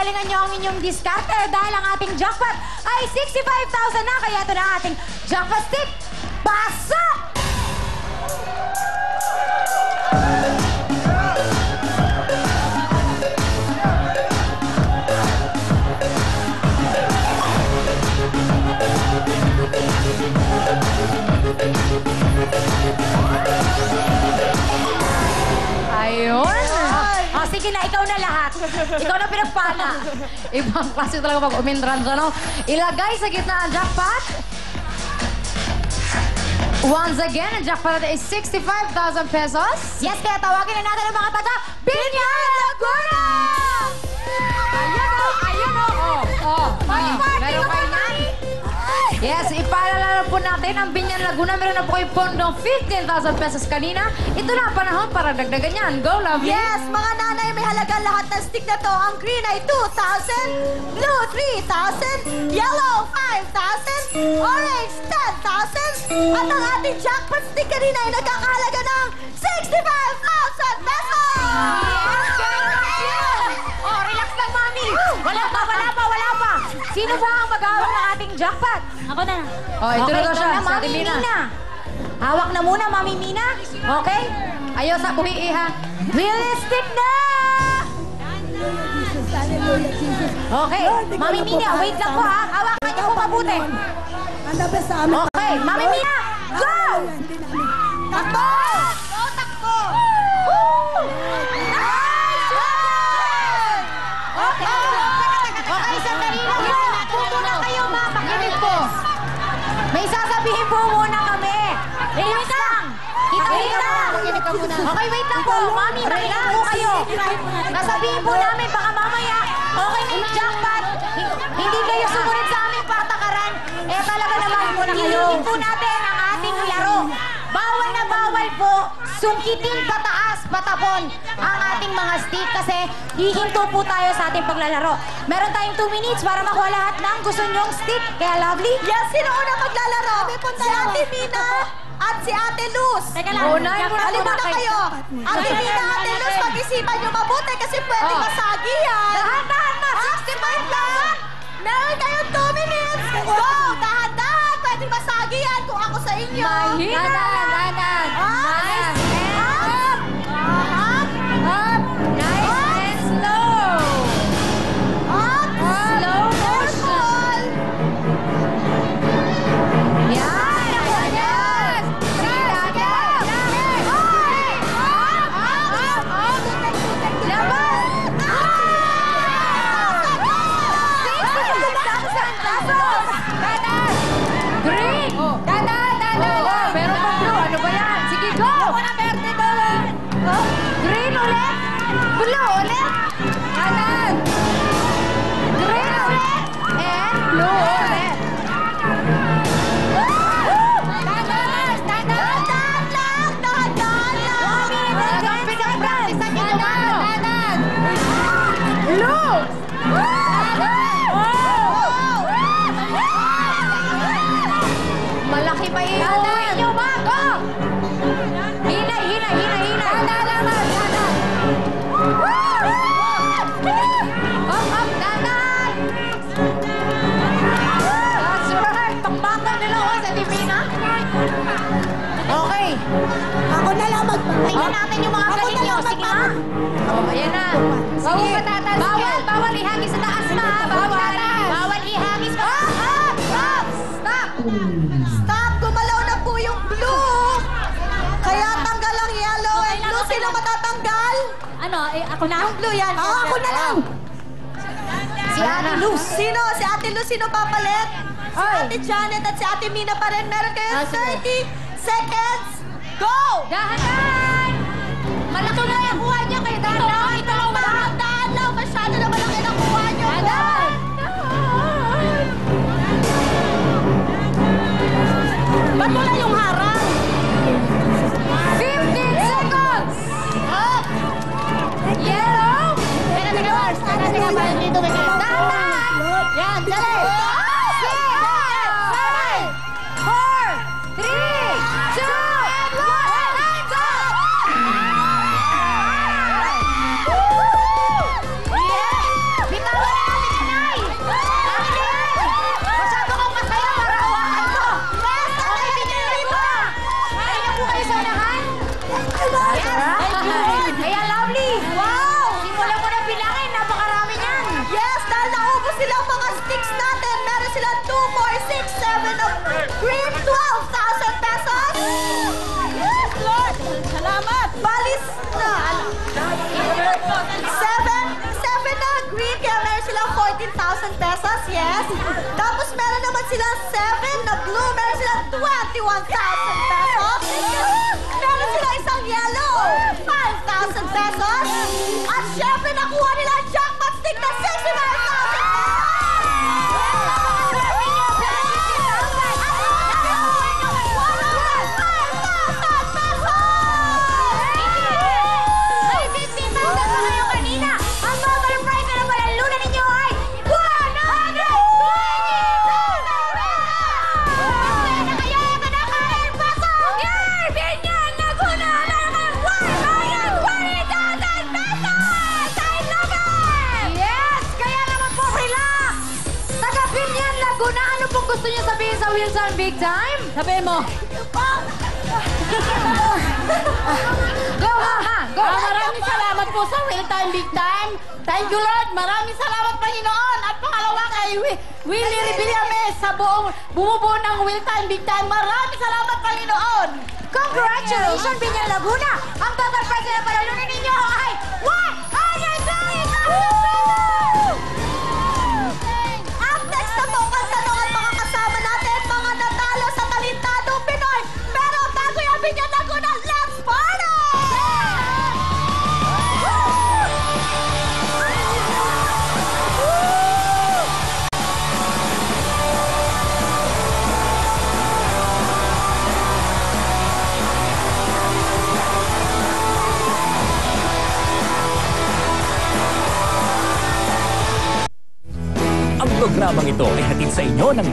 pagalingan nyo ang inyong diskarte dahil ang ating jackpot ay 65,000 na. Kaya ito na ang ating jackpot stick. Pasok! Ayun. Oh, sige na, ikaw na lahat. Ikaw na pinagpala. Ibang klase talaga pag umindran siya, no? Ilagay sa gitna ang jackpot. Once again, ang jackpot natin is 65,000 pesos. Yes, kaya tawagin na natin ang mga taga Binyan Laguna! Ayan o, ayan o. Meron kayo na. Yes, ipaalala po natin ang Binyan Laguna. Meron na po kayo pondong 15,000 pesos kanina. Ito na panahon para dagdagan yan. Go, Lovely! Yes, mga nanay, may halaga lahat ng stick na to. Ang green ay 2,000, blue 3,000, yellow 5,000, orange 10,000, at ang ating jackpot stick kanina ay nagkakahalaga ng 65,000 pesos! Oh, relax lang, Mami! Wala pa! Sino ba ang mag-hawak ng ating jackpot? Ako na. Oh, ito na daw siya, sa Mami ating Mina. Mina. Hawak na muna, Mami Mina. Okay? Ayaw sa buhi, ha? Realistic na! Okay, Mami Mina, wait lang po ha. Hawakan niyo po mabuti. Okay, Mami Mina, go! Takbo! Go, takbo! Nice one! Okay. Okay, sandali lang. Puto na kayo, ma. Pakinig po. May sasabihin po muna kami. Relax lang. Kita-kita. Okay, wait lang po. Mami, makinig po kayo. Nasabihin po namin, baka mamaya, okay na yung jackpot. Hindi kayo sumunod sa aming patakaran. Eh, talaga naman, hilihin po natin ang ating laro. Bawal na bawal po sungkitin pataas, patapon ang ating mga stick kasi hihinto po tayo sa ating paglalaro. Meron tayong 2 minutes para makuha lahat ng gusto nyong stick. Kaya, Lovely? Yes, sino una maglalaro? May punta si Ate Mina at si Ate Luz. Teka lang. Unahin mo na Halika na kayo. Ate Mina, Ate Luz, pag-isipan nyo mabuti kasi pwede masagi yan. Dahan-dahan na, 65 lang. Meron kayong 2 minutes. Go, dahan-dahan. Pwede masagi yan kung ako sa inyo. Mahina. Dahan-dahan. Nice. Up. Up. Nice and slow. Up. Slow motion. Yan. Ako yan. Green. Meron pa blue. Ano ba yan? Sige, go. Green ulit. Blue ulit. Kanan. Green ulit. And blue ulit. Malaki pa yun. Tandaan nyo ba? Go! Hina. Up, dadan! That's right. Pambakal nila ako sa Divina. Okay. Ako na lang Tingnan natin yung mga galing nyo. Sige na. Oh, ayan na. Sige. Bawal ihagis sa taas, ma. Bawal ihagis pa. Stop! Stop! Gumalaw na po yung blue. Kaya tanggal ang yellow and blue. Sino matatanggal? Ano, ako na? Yung blue yan. Ako na lang. Si Ate Luz. Sino? Si Ate Luz, sino papalit? Si Ate Janet at si Ate Mina pa rin. Meron kayo 30 seconds. Go! Dahan-dahan. Malaki na yung kuha niya. Kaya dahan-dahan. Dahan-dahan lang. Masyado na malaki na kuha niyo. Dahan. Ba't wala yung harang? 15 seconds. Up! Yellow. Teka, parang dito may kayo. Dahan-dahan! Yan, dali! 6, 5, 4, 3, 2, 1, time's up! Yes! Tapos meron naman silang 7 na blue. Meron silang 21,000 pesos. Meron silang isang yellow. 5,000 pesos. At syempre, nakuha nila ang jackpot stick na 65,000 pesos. May 15,000 pa kayo kanina. Ang total prize na napalalunan ninyo ay 120,000 pesos! Kaya ito na kain pesos! Yay! Binyan Laguna! Meron kayong 120,000 pesos! I love it! Yes! Kaya naman po, relax! Taga Binyan Laguna, ano pong gusto niyo sabihin sa Wilson Big Time? Sabihin mo. Go, ha! Go! Maraming salamat po sa Will Time Big Time. Thank you, Lord. Maraming salamat, Panginoon. At pangalawa kay Willie Revillames sa bumubuo ng Will Time Big Time. Maraming salamat, Panginoon. Congratulations, Binyan Laguna! Ang total prize na napalalunan ninyo ay 120,000 pesos! Up next na po ang tanong at makakasama natin mga natalo sa Talentadong Pinoy. Pero bago yung Binyan Laguna, let's party! Ang programang ito ay hatid sa inyo ng